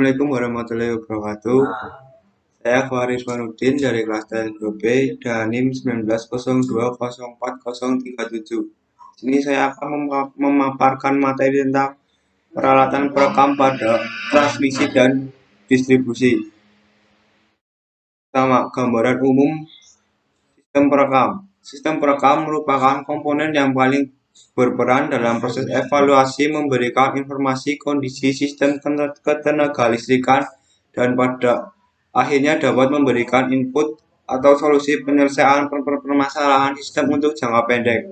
Assalamualaikum warahmatullahi wabarakatuh. Saya Faris Manudin dari kelas TLBB Danim 19020437. Sini saya akan memaparkan materi tentang peralatan perekam pada transmisi dan distribusi. Pertama, gambaran umum sistem perekam. Sistem perekam merupakan komponen yang paling berperan dalam proses evaluasi, memberikan informasi kondisi sistem ketenagalistrikan, dan pada akhirnya dapat memberikan input atau solusi penyelesaian permasalahan sistem untuk jangka pendek,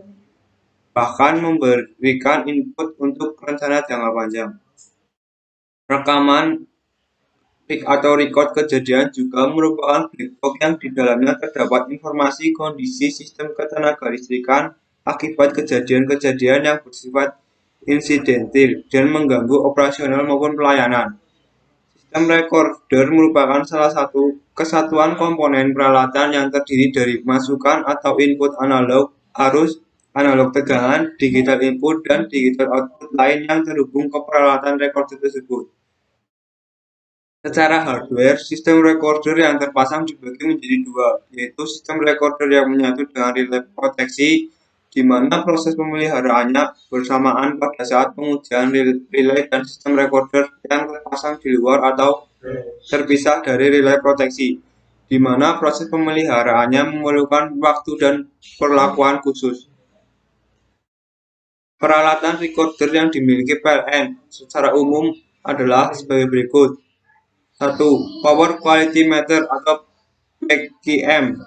bahkan memberikan input untuk rencana jangka panjang. Rekaman atau record kejadian juga merupakan black box yang di dalamnya terdapat informasi kondisi sistem ketenagalistrikan akibat kejadian-kejadian yang bersifat insidentil dan mengganggu operasional maupun pelayanan. Sistem recorder merupakan salah satu kesatuan komponen peralatan yang terdiri dari masukan atau input analog, arus, analog tegangan, digital input, dan digital output lain yang terhubung ke peralatan recorder tersebut. Secara hardware, sistem recorder yang terpasang dibagi menjadi dua, yaitu sistem recorder yang menyatu dengan relay proteksi, di mana proses pemeliharaannya bersamaan pada saat pengujian relay, dan sistem recorder yang terpasang di luar atau terpisah dari relay proteksi, di mana proses pemeliharaannya memerlukan waktu dan perlakuan khusus. Peralatan recorder yang dimiliki PLN secara umum adalah sebagai berikut. 1. Power Quality Meter atau PQM.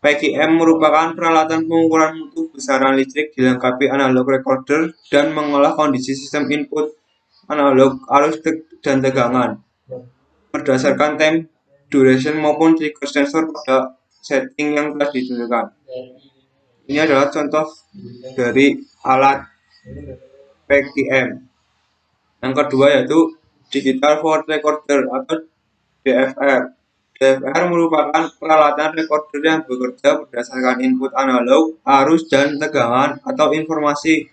PQM merupakan peralatan pengukuran mutu besaran listrik dilengkapi analog recorder dan mengolah kondisi sistem input analog, arus dan tegangan berdasarkan time, duration maupun trigger sensor pada setting yang telah ditentukan. Ini adalah contoh dari alat PQM. Yang kedua yaitu Digital Forward Recorder atau DFR. DFR merupakan peralatan recorder yang bekerja berdasarkan input analog, arus, dan tegangan atau informasi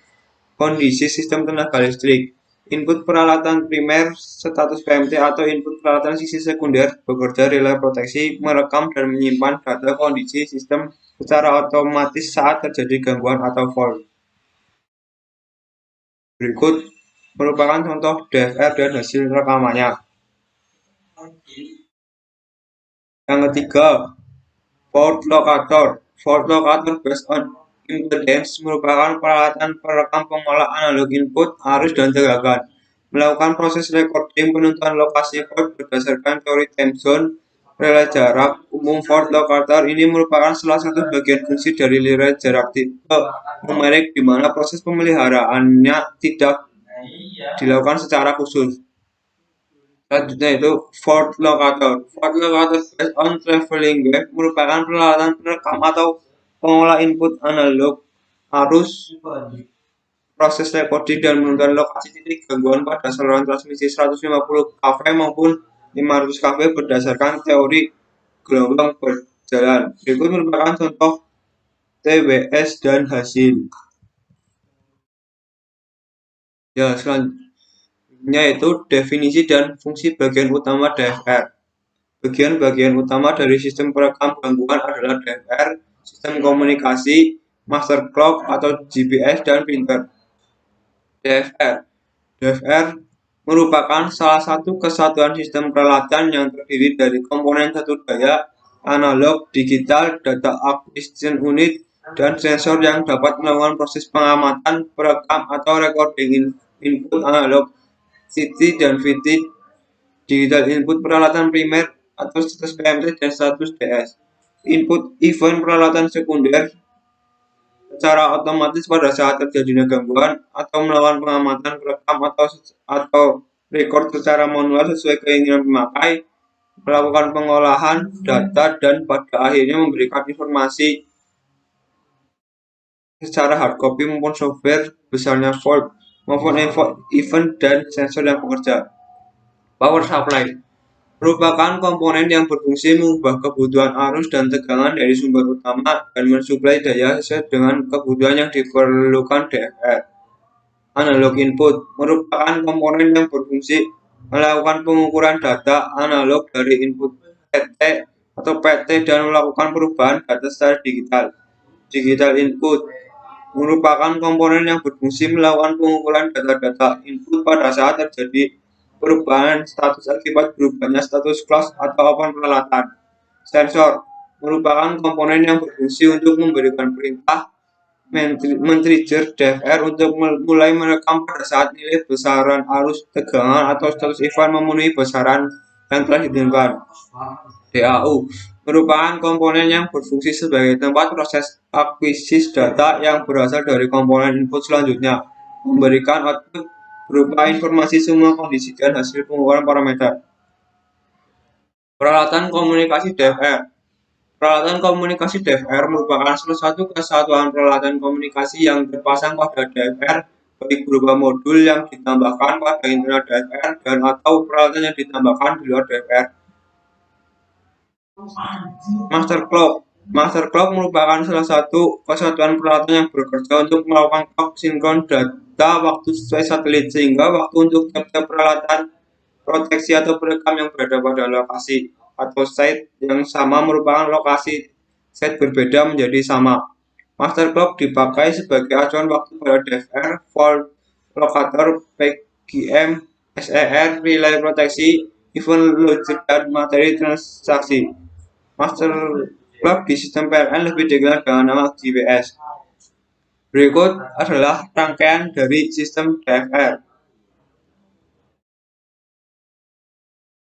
kondisi sistem tenaga listrik. Input peralatan primer status PMT atau input peralatan sisi sekunder bekerja relay proteksi, merekam dan menyimpan data kondisi sistem secara otomatis saat terjadi gangguan atau fault. Berikut merupakan contoh DFR dan hasil rekamannya. Yang ketiga, fault locator. Fault locator based on impedance merupakan peralatan perekam pengolah analog input, arus, dan tegangan. Melakukan proses recording penentuan lokasi fault berdasarkan teori time zone, relay jarak umum. Fault locator ini merupakan salah satu bagian fungsi dari relay jarak tipe numerik, di mana proses pemeliharaannya tidak dilakukan secara khusus. Selanjutnya itu fault locator. Fault locator based on traveling wave merupakan peralatan perekam atau pengolah input analog, arus, proses recording, dan menentukan lokasi titik gangguan pada saluran transmisi 150 kV maupun 500 kV berdasarkan teori gelombang berjalan. Berikut merupakan contoh TWS dan hasil. Ya, selanjutnya yaitu definisi dan fungsi bagian utama DFR. Bagian-bagian utama dari sistem perekam gangguan adalah DFR, sistem komunikasi, master clock atau GPS, dan printer. DFR merupakan salah satu kesatuan sistem peralatan yang terdiri dari komponen satu daya, analog, digital, data acquisition unit, dan sensor yang dapat melakukan proses pengamatan, perekam, atau recording input analog, CT dan VT, digital input peralatan primer atau status PMT dan status DS. Input event peralatan sekunder secara otomatis pada saat terjadinya gangguan, atau melakukan pengamatan, perekam, atau record secara manual sesuai keinginan pemakai, melakukan pengolahan data, dan pada akhirnya memberikan informasi secara hard copy maupun software besarnya fault maupun event dan sensor yang bekerja. Power supply merupakan komponen yang berfungsi mengubah kebutuhan arus dan tegangan dari sumber utama dan mensuplai daya sesuai dengan kebutuhan yang diperlukan DFR. Analog input merupakan komponen yang berfungsi melakukan pengukuran data analog dari input PT atau PT dan melakukan perubahan data secara digital. Digital input merupakan komponen yang berfungsi melakukan pengukuran data-data input pada saat terjadi perubahan status akibat berubahnya status kelas atau open peralatan. Sensor merupakan komponen yang berfungsi untuk memberikan perintah men-trigger DFR untuk mulai merekam pada saat nilai besaran arus tegangan atau status event memenuhi besaran yang telah ditentukan. DAU merupakan komponen yang berfungsi sebagai tempat proses akuisisi data yang berasal dari komponen input selanjutnya, memberikan output berupa informasi semua kondisi dan hasil pengukuran parameter. Peralatan komunikasi DFR. Peralatan komunikasi DFR merupakan salah satu kesatuan peralatan komunikasi yang terpasang pada DFR, baik berupa modul yang ditambahkan pada internal DFR dan atau peralatan yang ditambahkan di luar DFR. Master clock. Master clock merupakan salah satu kesatuan peralatan yang bekerja untuk melakukan clock sinkron data waktu sesuai satelit, sehingga waktu untuk tiap-tiap peralatan proteksi atau perekam yang berada pada lokasi atau site yang sama merupakan lokasi site berbeda menjadi sama. Master clock dipakai sebagai acuan waktu pada DFR, fault locator, PGM, SER, relay proteksi, event logic dan materi transaksi. Master clock di sistem PLN lebih dikenal dengan nama GPS. Berikut adalah rangkaian dari sistem DFR.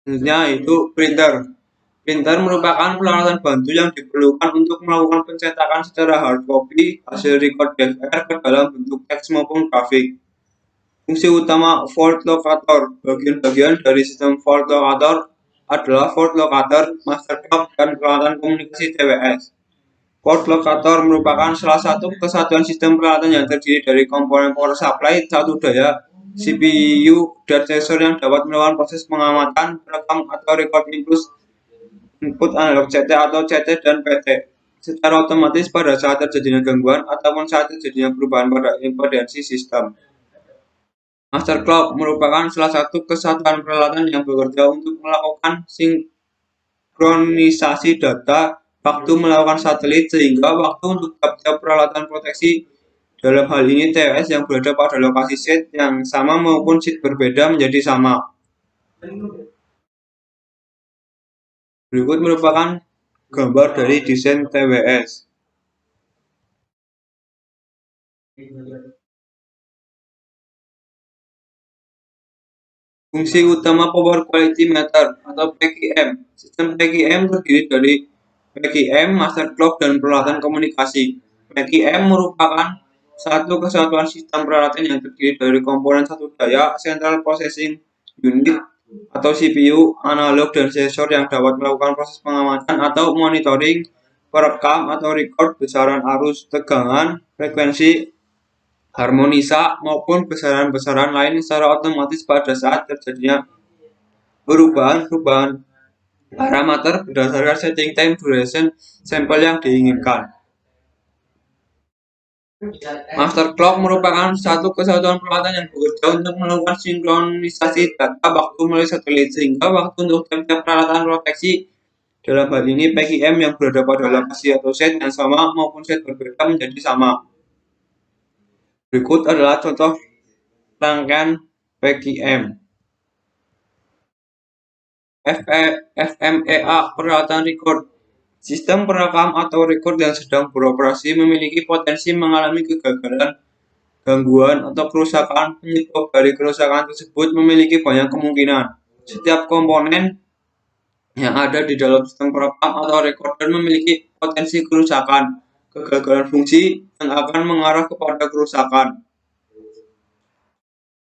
Selanjutnya yaitu printer. Printer merupakan peralatan bantu yang diperlukan untuk melakukan pencetakan secara hard copy hasil record DFR ke dalam bentuk teks maupun grafik. Fungsi utama fault locator. Bagian-bagian dari sistem fault locator adalah fault locator, master clock, dan peralatan komunikasi TWS. Fault locator merupakan salah satu kesatuan sistem peralatan yang terdiri dari komponen power supply, satu daya, CPU, dan sensor yang dapat melakukan proses pengamatan, rekam, atau record input analog CT atau CT dan PT secara otomatis pada saat terjadinya gangguan ataupun saat terjadinya perubahan pada impedansi sistem. Master clock merupakan salah satu kesatuan peralatan yang bekerja untuk melakukan sinkronisasi data waktu melakukan satelit sehingga waktu untuk tiap-tiap peralatan proteksi dalam hal ini TWS yang berada pada lokasi site yang sama maupun site berbeda menjadi sama. Berikut merupakan gambar dari desain TWS. Fungsi utama Power Quality Meter atau PQM. Sistem PQM terdiri dari PQM, Master Clock, dan peralatan komunikasi. PQM merupakan satu kesatuan sistem peralatan yang terdiri dari komponen satu daya, Central Processing Unit atau CPU, analog, dan sensor yang dapat melakukan proses pengamatan atau monitoring, perekam atau record besaran arus, tegangan, frekuensi, harmonisa, maupun besaran-besaran lain secara otomatis pada saat terjadinya perubahan parameter berdasarkan setting time duration sampel yang diinginkan. Master clock merupakan satu kesatuan peralatan yang bekerja untuk melakukan sinkronisasi data waktu melalui satelit sehingga waktu untuk tiap-tiap peralatan proteksi dalam hal ini PQM yang berada pada lokasi atau set yang sama maupun set berbeda menjadi sama. Berikut adalah contoh rangkaian PQM. FMEA peralatan record. Sistem perekam atau record yang sedang beroperasi memiliki potensi mengalami kegagalan, gangguan, atau kerusakan. Penyebab dari kerusakan tersebut memiliki banyak kemungkinan. Setiap komponen yang ada di dalam sistem perekam atau recorder memiliki potensi kerusakan, kegagalan fungsi, yang akan mengarah kepada kerusakan.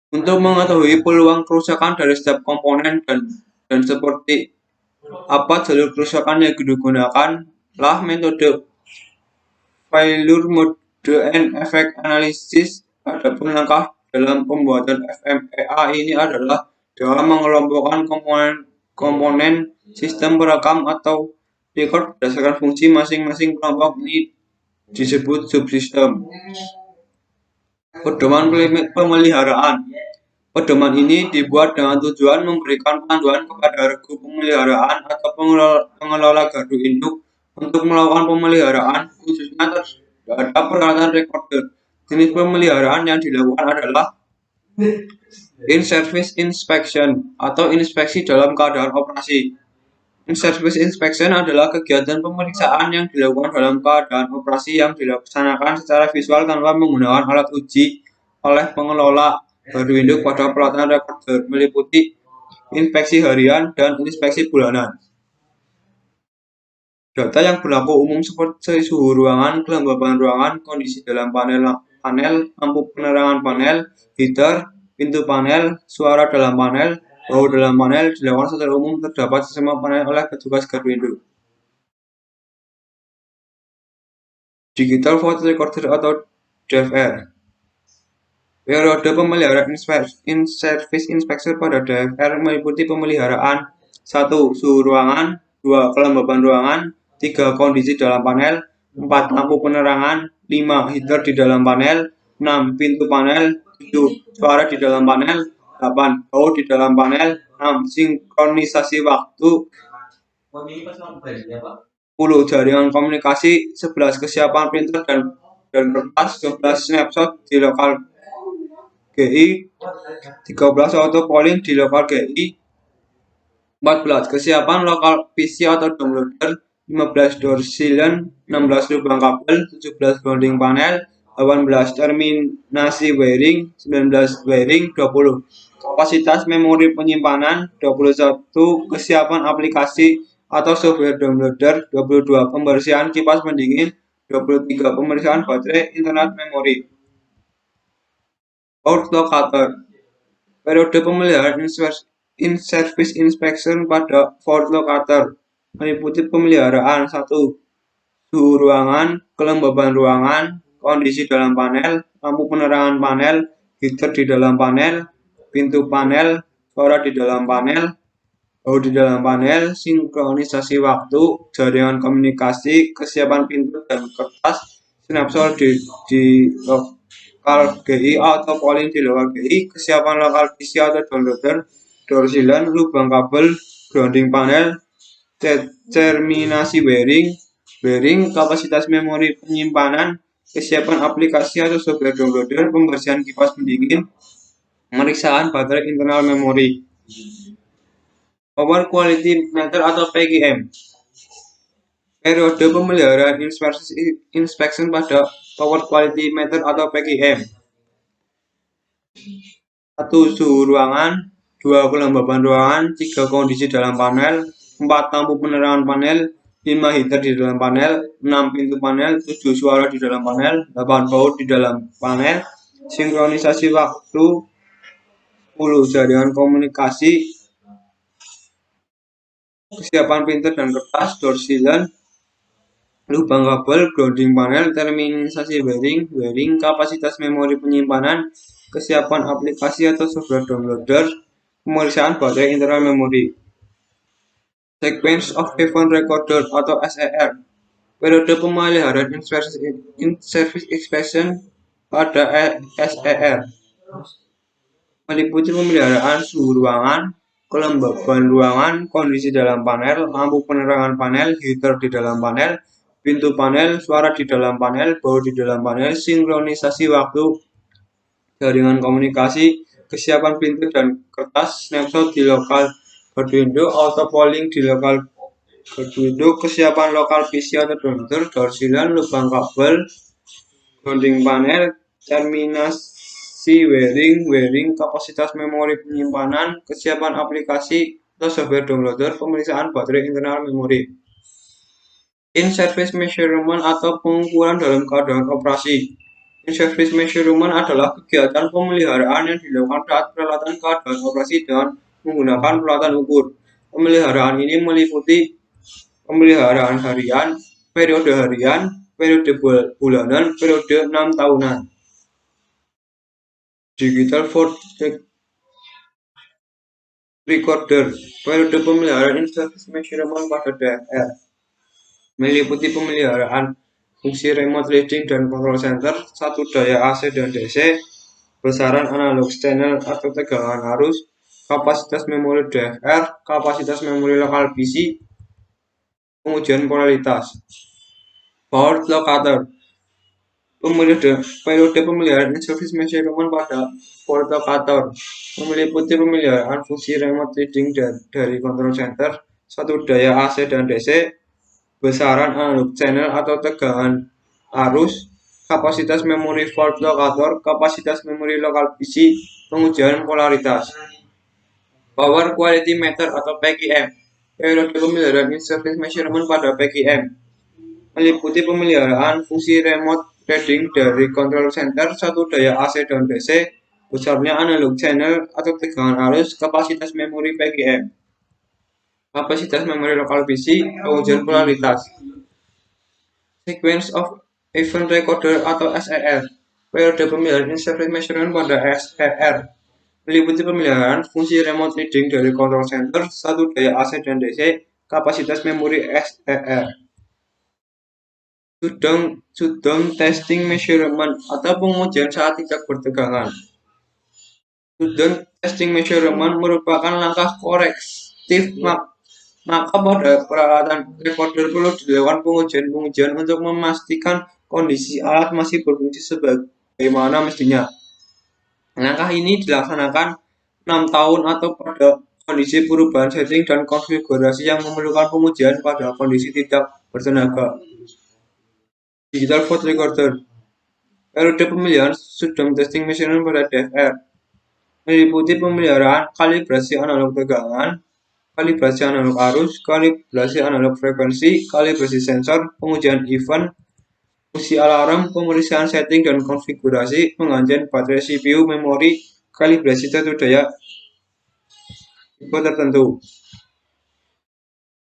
Untuk mengetahui peluang kerusakan dari setiap komponen dan seperti apa jalur kerusakan yang digunakan lah metode failure mode and effect analysis. Adapun langkah dalam pembuatan FMEA ini adalah dengan mengelompokkan komponen sistem perekam atau record berdasarkan fungsi masing-masing kelompok ini disebut subsistem. Pedoman pemeliharaan. Pedoman ini dibuat dengan tujuan memberikan panduan kepada regu pemeliharaan atau pengelola gardu induk untuk melakukan pemeliharaan, khususnya terhadap peralatan recorder. Jenis pemeliharaan yang dilakukan adalah in-service inspection atau inspeksi dalam keadaan operasi. In-service inspection adalah kegiatan pemeriksaan yang dilakukan dalam keadaan operasi yang dilaksanakan secara visual tanpa menggunakan alat uji oleh pengelola gardu induk pada peralatan recorder, meliputi inspeksi harian dan inspeksi bulanan. Data yang berlaku umum seperti suhu ruangan, kelembaban ruangan, kondisi dalam panel, lampu penerangan panel, heater, pintu panel, suara dalam panel, bau dalam panel dilakukan secara umum terdapat di semua panel oleh petugas gardu induk. Digital Voice Recorder atau DVR. Periode pemeliharaan in-service inspection pada DVR meliputi pemeliharaan 1. Suhu ruangan, 2. Kelembaban ruangan, 3. Kondisi dalam panel, 4. Lampu penerangan, 5. Heater di dalam panel, 6. Pintu panel, 7. Suara di dalam panel, 8. Bau di dalam panel, 6. Sinkronisasi waktu, 10. Jaringan komunikasi, 11. Kesiapan printer dan kertas, 12. Snapshot di lokal GI, 13. Auto polling di lokal GI, 14. Kesiapan lokal PC atau downloader, 15. Door silent, 16. Lubang kabel, 17. Grounding panel, 18. Terminasi wiring, 19. Wiring, 20. Kapasitas memori penyimpanan, 21. Kesiapan aplikasi atau software downloader, 22. Pembersihan kipas pendingin, 23. Pemeriksaan baterai internet memori. Port locator. Periode pemeliharaan in-service inspection pada Ford Locator meliputi pemeliharaan 1. Suhu ruangan, kelembaban ruangan, kondisi dalam panel, lampu penerangan panel, heater di dalam panel, pintu panel, suara di dalam panel, bau di dalam panel, sinkronisasi waktu, jaringan komunikasi, kesiapan pintu dan kertas, snapshot di lokal GI atau polling di lokal GI, kesiapan lokal PC atau downloader, door silent, lubang kabel, grounding panel, terminasi bearing, kapasitas memori penyimpanan, kesiapan aplikasi atau software downloader, pembersihan kipas pendingin, pemeriksaan baterai internal memori. Power Quality Meter atau PQM. Periode pemeliharaan inspection pada Power Quality Meter atau PQM. 1. Suhu ruangan, 2. Kelembaban ruangan, 3. Kondisi dalam panel, 4. Lampu penerangan panel, 5. Heater di dalam panel, 6. Pintu panel, 7. Suara di dalam panel, 8. Bau di dalam panel, sinkronisasi waktu, 10. Jaringan komunikasi, kesiapan printer dan kertas, door silent, lubang kabel, grounding panel, terminasi bearing, kapasitas memori penyimpanan, kesiapan aplikasi atau software downloader, pemeriksaan baterai internal memori. Sequence of Event Recorder atau SER. Periode pemeliharaan in-service inspection pada SER meliputi pemeliharaan suhu ruangan, kelembaban ruangan, kondisi dalam panel, lampu penerangan panel, heater di dalam panel, pintu panel, suara di dalam panel, bau di dalam panel, sinkronisasi waktu, jaringan komunikasi, kesiapan pintu dan kertas, snapshot di lokal gardu induk, auto polling di lokal gardu induk, kesiapan lokal PC atau downloader, door silent, lubang kabel, grounding panel, terminasi wiring, kapasitas memori penyimpanan, kesiapan aplikasi atau software downloader, pemeriksaan baterai internal memori. In-service measurement atau pengukuran dalam keadaan operasi. In-service measurement adalah kegiatan pemeliharaan yang dilakukan saat peralatan keadaan operasi dengan menggunakan peralatan ukur. Pemeliharaan ini meliputi pemeliharaan harian, periode bulanan, periode 6 tahunan. Digital Voice Recorder. Periode pemeliharaan in-service measurement pada DVR meliputi pemeliharaan fungsi remote reading dan control center, 1. Daya AC dan DC, besaran analog channel atau tegangan arus, kapasitas memori DFR, kapasitas memori lokal PC, pengujian polaritas. Power locator, periode pemeliharaan service measurement pada power locator meliputi pemeliharaan fungsi remote reading dari control center, satu daya AC dan DC, besaran analog channel atau tegangan arus, kapasitas memori volt locator, kapasitas memori lokal PC, pengujian polaritas. Power Quality Meter atau PQM, periode pemeliharaan in-service measurement pada PQM meliputi pemeliharaan fungsi remote reading dari control center, satu daya AC dan DC, besarnya analog channel atau tegangan arus, kapasitas memori PQM, kapasitas memori lokal PC, pengujian polaritas. Sequence of Event Recorder atau SER, periode pemeliharaan in-service measurement pada SER meliputi pemeliharaan fungsi remote reading dari control center, satu daya AC dan DC, kapasitas memori SER. Shutdown testing measurement atau pengujian saat tidak bertegangan. Shutdown testing measurement merupakan langkah korektif maka pada peralatan recorder perlu dilakukan pengujian untuk memastikan kondisi alat masih berfungsi sebagaimana mestinya. Langkah ini dilaksanakan 6 tahun atau pada kondisi perubahan setting dan konfigurasi yang memerlukan pengujian pada kondisi tidak bertenaga. Digital Vote Recorder, periode pemeliharaan shutdown testing measurement pada DFR meliputi pemeliharaan kalibrasi analog tegangan, kalibrasi analog arus, kalibrasi analog frekuensi, kalibrasi sensor, pengujian event, fungsi alarm, pemeriksaan setting dan konfigurasi, penggantian baterai CPU, memori, kalibrasi satu daya tipe tertentu.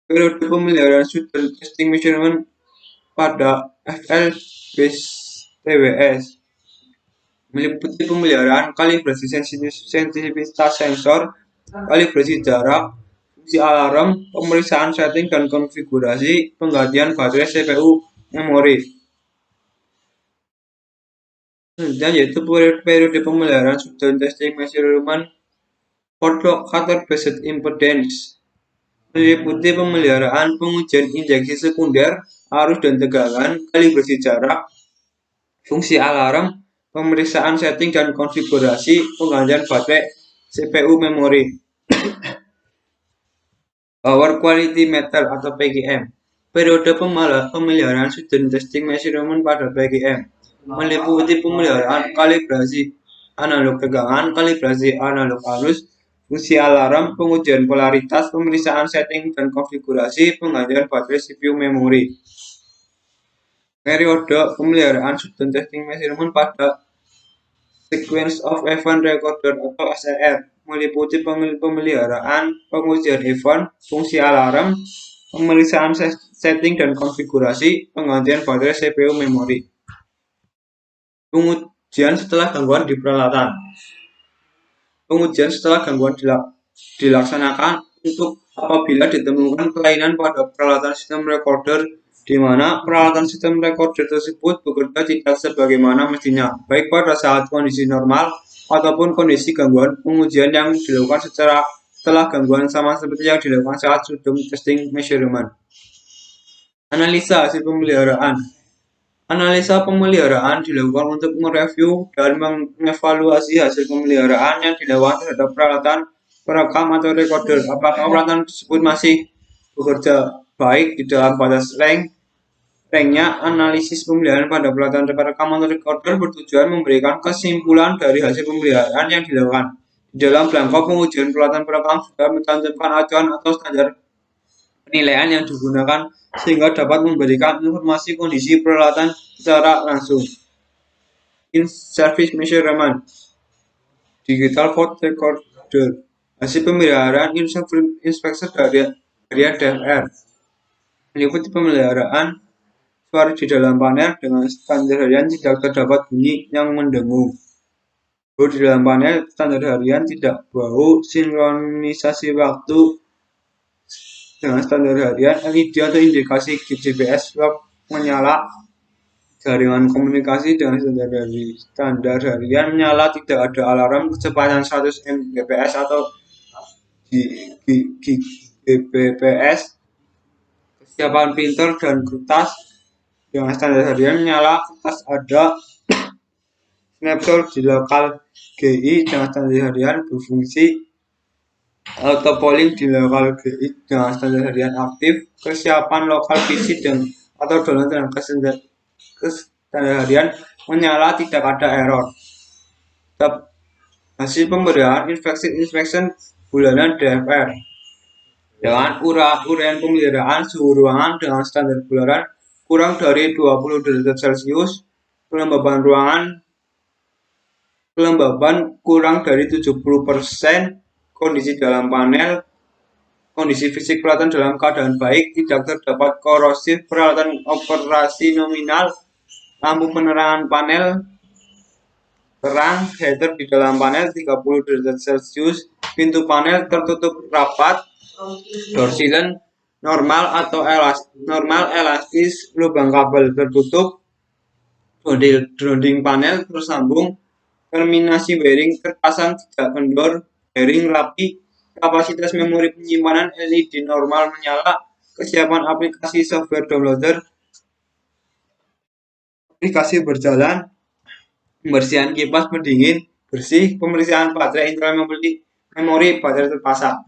Periode pemeliharaan shutdown testing measurement pada FL-TWS meliputi pemeliharaan kalibrasi sensitivitas sensor, kalibrasi jarak, fungsi alarm, pemeriksaan setting dan konfigurasi, penggantian baterai CPU, memori. Selanjutnya yaitu periode pemeliharaan shutdown testing measurement for locator based impedance meliputi pemeliharaan pengujian injeksi sekunder, arus dan tegangan, kalibrasi jarak, fungsi alarm, pemeriksaan setting dan konfigurasi, penggantian baterai CPU, memori. Power Quality Meter atau PQM, periode pemeliharaan shutdown testing measurement pada PQM meliputi pemeliharaan kalibrasi analog tegangan, kalibrasi analog arus, fungsi alarm, pengujian polaritas, pemeriksaan setting dan konfigurasi, penggantian baterai CPU, memori. Periode pemeliharaan shutdown testing measurement pada Sequence of Event Recorder atau SER meliputi pemeliharaan pengujian event, fungsi alarm, pemeriksaan setting dan konfigurasi, penggantian baterai CPU, memori. Pengujian setelah gangguan di peralatan. Pengujian setelah gangguan dilaksanakan untuk apabila ditemukan kelainan pada peralatan sistem recorder di mana peralatan sistem recorder tersebut bekerja tidak sebagaimana mestinya, baik pada saat kondisi normal ataupun kondisi gangguan. Pengujian yang dilakukan setelah gangguan sama seperti yang dilakukan saat shutdown testing measurement. Analisa hasil pemeliharaan. Analisa pemeliharaan dilakukan untuk mereview dan mengevaluasi hasil pemeliharaan yang dilakukan terhadap peralatan perekam atau recorder. Apakah peralatan tersebut masih bekerja baik di dalam batas ranknya. Analisis pemeliharaan pada peralatan perekam atau recorder bertujuan memberikan kesimpulan dari hasil pemeliharaan yang dilakukan. Di dalam belangko pengujian peralatan perekam sudah mencantumkan acuan atau standar penilaian yang digunakan sehingga dapat memberikan informasi kondisi peralatan secara langsung. In-service measurement, digital vote recorder, hasil pemeliharaan inspection dari DFR meliputi pemeliharaan suara di dalam panel dengan standar harian tidak terdapat bunyi yang mendengung. Di dalam panel standar harian tidak bau, sinkronisasi waktu dengan standar harian, LED atau indikasi GPS clock menyala, jaringan komunikasi dengan standar harian menyala, tidak ada alarm, kecepatan 100 Mbps atau Gbps, kesiapan printer dan kertas dengan standar harian menyala, kertas ada, snapshot di lokal GI dengan standar harian berfungsi, auto polling di lokal GI dengan standar harian aktif, kesiapan lokal PC dan atau download dengan standar harian menyala, tidak ada error. Hasil pemberian inspection bulanan DFR dengan uraian pemeliharaan suhu ruangan dengan standar bulanan kurang dari 20 derajat Celcius, kelembaban kurang dari 70%, kondisi dalam panel, kondisi fisik peralatan dalam keadaan baik, tidak terdapat korosif, peralatan operasi nominal, lampu penerangan panel terang, header di dalam panel 30 derajat Celcius, pintu panel tertutup rapat, door silent normal atau elastis, lubang kabel tertutup, grounding panel tersambung, terminasi wiring terpasang, tidak kendor, wiring rapi, kapasitas memori penyimpanan LED normal menyala, kesiapan aplikasi software downloader, aplikasi berjalan, pembersihan kipas pendingin bersih, pemeriksaan baterai internal memori baterai terpasang.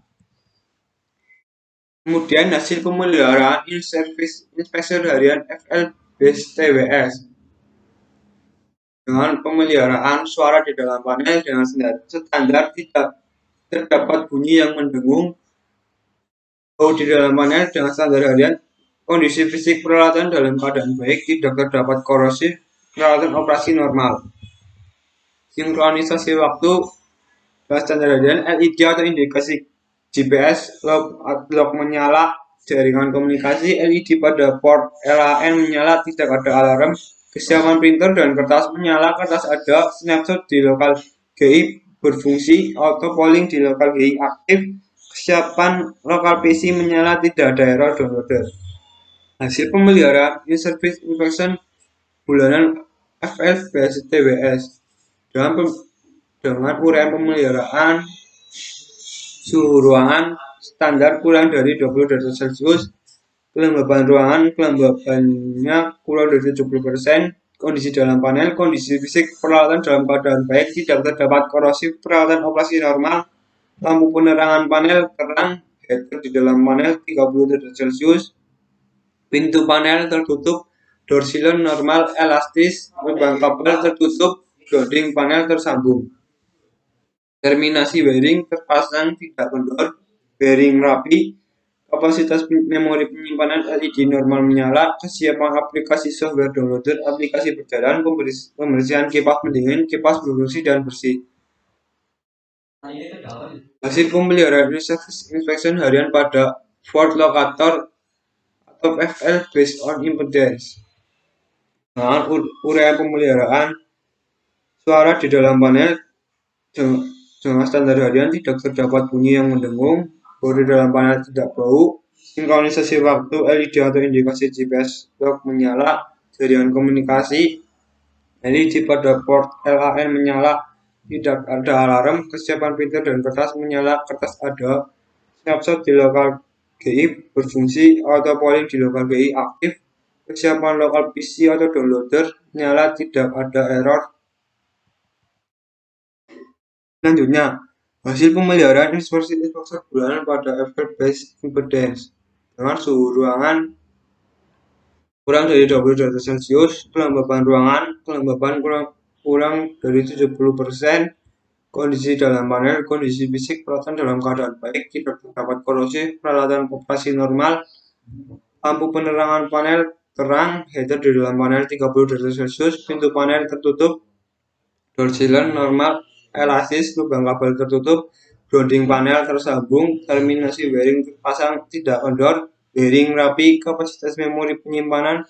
Kemudian hasil pemeliharaan in-service inspection harian FL-TWS dengan pemeliharaan suara di dalam panel dengan standar, tidak terdapat bunyi yang mendengung, bau di dalam panel dengan standar harian, kondisi fisik peralatan dalam keadaan baik, tidak terdapat korosif, peralatan operasi normal. Sinkronisasi waktu dengan standar harian, LED atau indikasi GPS log menyala, jaringan komunikasi LED pada port LAN menyala, tidak ada alarm, kesiapan printer dan kertas menyala, kertas ada, snapshot di lokal GI berfungsi, auto polling di lokal GI aktif, kesiapan lokal PC menyala, tidak ada error downloader. Hasil pemeliharaan in-service inspection bulanan FL-TWS dengan uraian pemeliharaan suhu ruangan standar kurang dari 20 derajat Celcius, kelembaban ruangan kelembabannya kurang dari 70%, kondisi dalam panel, kondisi fisik peralatan dalam keadaan baik, tidak terdapat korosif, peralatan operasi normal, lampu penerangan panel terang, header di dalam panel 30 derajat Celcius, pintu panel tertutup, door silent normal elastis, lubang kabel tertutup, grounding panel tersambung, terminasi wiring terpasang, tidak kendor, wiring rapi, kapasitas memori penyimpanan LED normal menyala, kesiapan aplikasi software downloader, aplikasi berjalan, pembersihan kipas pendingin, kipas berfungsi dan bersih. Hasil pemeliharaan inspection harian pada Ford Locator atau FL based on impedance dengan uraian pemeliharaan suara di dalam panel dengan standar harian, tidak terdapat bunyi yang mendengung, bau di dalam panel tidak bau, sinkronisasi waktu LED atau indikasi GPS log menyala, jaringan komunikasi LED pada port LAN menyala, tidak ada alarm, kesiapan printer dan kertas menyala, kertas ada, snapshot di lokal GI berfungsi, auto polling di lokal GI aktif, kesiapan lokal PC atau downloader menyala, tidak ada error. Selanjutnya, hasil pemeliharaan inspection bulanan pada FL-based impedance dengan suhu ruangan kurang dari 20 derajat Celcius, kelembaban ruangan kurang dari 70%, kondisi dalam panel, kondisi fisik peralatan dalam keadaan baik, tidak terdapat korosif, peralatan operasi normal, lampu penerangan panel terang, header di dalam panel 30 derajat Celcius, pintu panel tertutup, door silent normal elastis, lubang kabel tertutup, grounding panel tersambung, terminasi wiring terpasang, tidak kendor, wiring rapi, kapasitas memori penyimpanan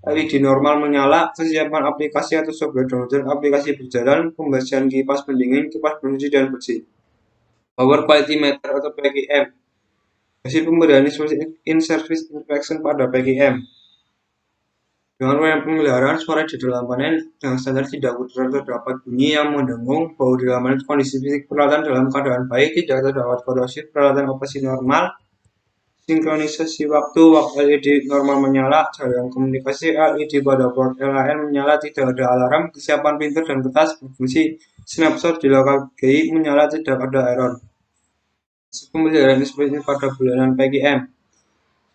LED normal menyala, kesiapan aplikasi atau software downloader, aplikasi berjalan, pembersihan kipas pendingin, kipas berfungsi dan bersih. Power quality meter atau PQM. Hasil pemberian in-service inspection pada PQM Dengan uraian pemeliharaan suara di dalam panel yang standar tidak terdapat bunyi yang mendengung, bau di dalam panel, kondisi fisik peralatan dalam keadaan baik, tidak terdapat korosif, peralatan operasi normal, sinkronisasi waktu LED normal menyala, jaringan komunikasi LED pada port LAN menyala, tidak ada alarm, kesiapan printer dan kertas berfungsi, snapshot di lokal GI menyala, tidak ada error. Pemeliharaan seperti pada bulanan PGM.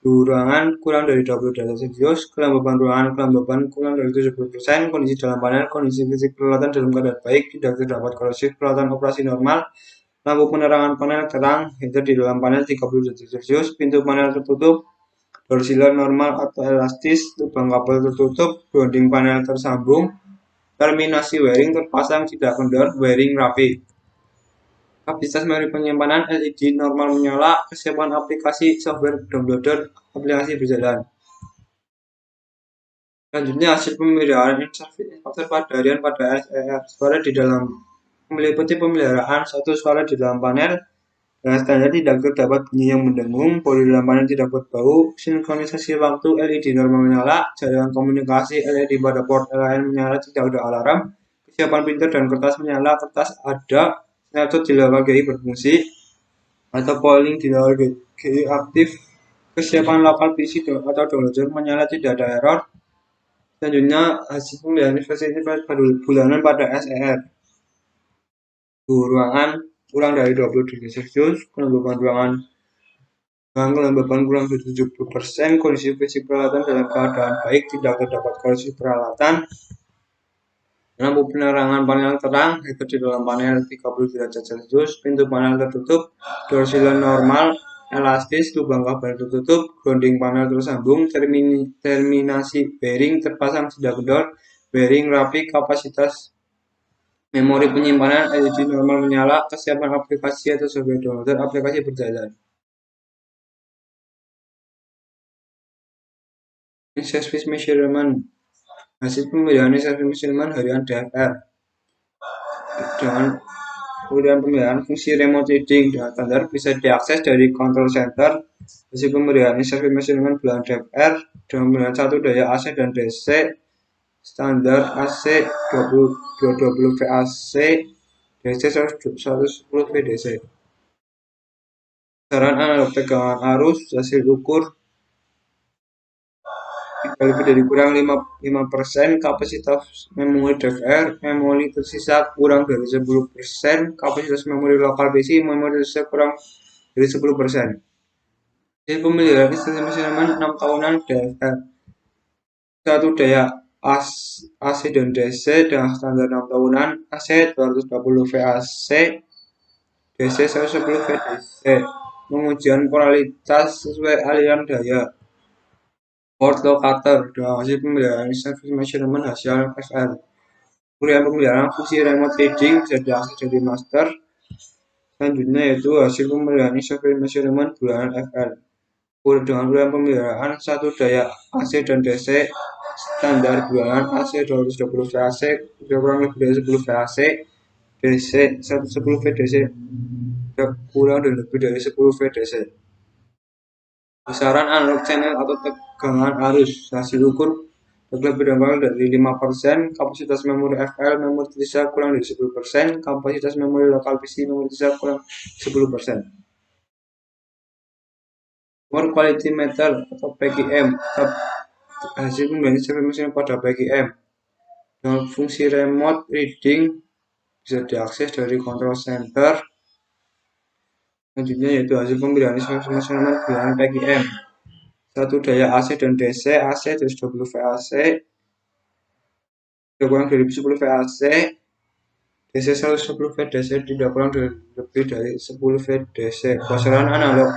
Ruangan kurang dari 20 derajat Celcius, kelembaban ruangan kelembaban kurang dari 70%, kondisi dalam panel, kondisi fisik peralatan dalam keadaan baik, tidak terdapat korosif, peralatan operasi normal, lampu penerangan panel terang, heater di dalam panel 30 derajat Celcius, pintu panel tertutup, door sealer normal atau elastis, lubang kabel tertutup, grounding panel tersambung, terminasi wiring terpasang, tidak kendor, wiring rapi. Kapasitas memori penyimpanan LED normal menyala, kesiapan aplikasi software downloader, aplikasi berjalan. Selanjutnya hasil pemeliharaan interface pada harian pada SER. Suara di dalam meliputi pemeliharaan satu suara di dalam panel dengan standar tidak terdapat bunyi yang mendengung, bodi dalam panel tidak berbau, sinkronisasi waktu LED normal menyala, jaringan komunikasi LED pada port lain menyala, tidak ada alarm, kesiapan printer dan kertas menyala, kertas ada, snapshot di lokal GI berfungsi, atau polling di lokal GI aktif, kesiapan lokal PC atau downloader menyala, tidak ada error. Selanjutnya hasil pemilihan universitas bulanan pada SER. Suhu ruangan kurang dari 20 derajat Celcius, kelembaban ruangan kelembaban kurang dari 70%, kondisi fisik peralatan dalam keadaan baik, tidak terdapat korosif peralatan, lampu penerangan panel terang, heater di dalam panel 30 derajat Celcius, pintu panel tertutup, door sealer normal, elastis, lubang kabel tertutup, grounding panel tersambung, terminasi bearing terpasang tidak kendor, bearing rapi, kapasitas memori penyimpanan LED normal menyala, kesiapan aplikasi atau software downloader, aplikasi berjalan. Service measurement. Hasil pemilihan service measurement harian DFR. Dengan kemudian pemilihan fungsi remote reading dengan standar bisa diakses dari control center. Hasil pemilihan service measurement bulan DFR dengan pemilihan satu daya AC dan DC, standar AC 20 VAC, DC 110 VDC. Saran analog tegangan arus, hasil ukur lebih dari kurang 5%, kapasitas memori DVR, memori tersisa kurang dari 10%, kapasitas memori lokal PC, memori tersisa kurang dari 10%. Jadi pemilihan sistem measurement 6 tahunan DVR. Satu daya AC dan DC dengan standar 6 tahunan, AC 220 VAC, DC 110 VDC. Pengujian kualitas sesuai aliran daya. Port locator dengan hasil pemeliharaan service measurement hasil FR. Kemudian pemeliharaan fungsi remote reading bisa diakses dari master. Selanjutnya yaitu hasil pemeliharaan service measurement bulanan FR. Dengan kemudian pemeliharaan satu daya AC dan DC, standar bulanan AC 220 VAC, kurang lebih dari 10 VAC, DC 110 VDC kurang dan lebih dari 10 VDC. Besaran analog channel atau tegangan arus hasil ukur lebih dari 5%, kapasitas memori FL, memori tersisa kurang dari 10%, kapasitas memori lokal PC, memori tersisa kurang 10%. More quality meter atau PQM, hasil pembanding informasi pada PQM dengan fungsi remote reading bisa diakses dari control center. Selanjutnya yaitu hasil pembelian informasi bulanan PQM. Satu daya AC dan DC, AC 220 VAC, tidak kurang dari 10 VAC, DC 110 VDC tidak kurang lebih dari 10 VDC. Besaran analog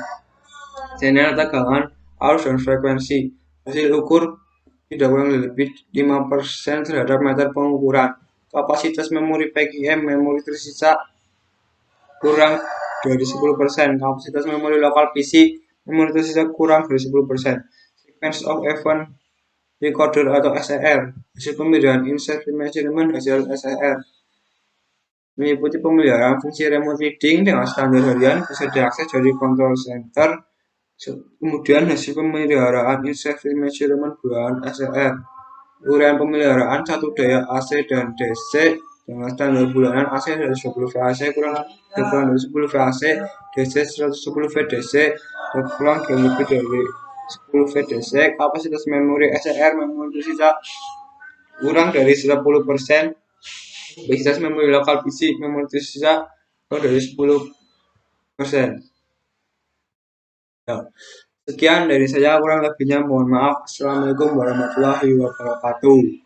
channel tegangan arus dan frekuensi hasil ukur tidak kurang lebih 5% terhadap meter pengukuran. Kapasitas memori PGM, memori tersisa kurang dari 10%, kapasitas memori lokal PC, memori tersisa kurang dari 10%. Sequence of event recorder atau SER, hasil pemilihan insert measurement hasil SER meliputi pemeliharaan fungsi remote reading dengan standar harian bisa diakses dari control center. Kemudian hasil pemeliharaan insert measurement bulanan SER Urian pemeliharaan satu daya AC dan DC dengan standar bulanan AC 120 VAC kurang dari 10 VAC, DC 110 VDC, dan kurang lebih dari 10 VDC. Kapasitas memori SR memori tersisa kurang dari 10%. Kapasitas memori lokal PC memori tersisa kurang dari 10%. Ya. Sekian dari saya, kurang lebihnya mohon maaf. Assalamualaikum warahmatullahi wabarakatuh.